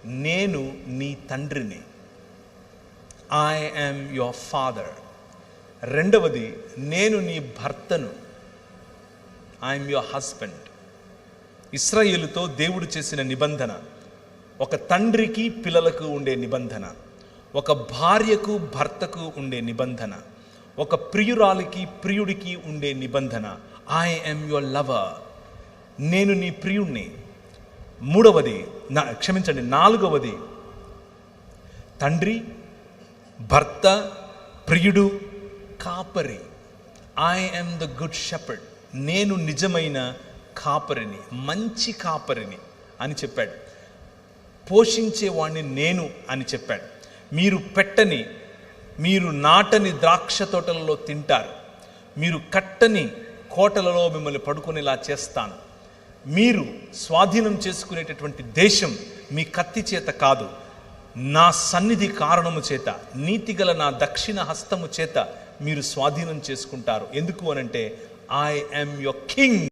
నేను నీ తండ్రిని. I am your father. రెండవది, నేను నీ భర్తను. I'm your husband. ఇశ్రాయేలుతో దేవుడు చేసిన నిబంధన, ఒక తండ్రికి పిల్లలకు ఉండే నిబంధన, ఒక భార్యకు భర్తకు ఉండే నిబంధన, ఒక ప్రియురాలికి ప్రియుడికి ఉండే నిబంధన. I am your lover. నేను నీ ప్రియుణ్ణి. నాలుగవది, తండ్రి, భర్త, ప్రియుడు, కాపరి. I am the good shepherd. నేను నిజమైన కాపరిని, మంచి కాపరిని అని చెప్పాడు. పోషించేవాడిని నేను అని చెప్పాడు. మీరు నాటని ద్రాక్ష తోటలలో తింటారు, మీరు కట్టని కోటలలో మిమ్మల్ని పడుకునేలా చేస్తాను. మీరు స్వాధీనం చేసుకునేటటువంటి దేశం మీ కత్తి చేత కాదు, నా సన్నిధి కారణము చేత, నీతిగల నా దక్షిణ హస్తము చేత మీరు స్వాధీనం చేసుకుంటారు. ఎందుకు అనంటే ఐ యామ్ యువర్ కింగ్.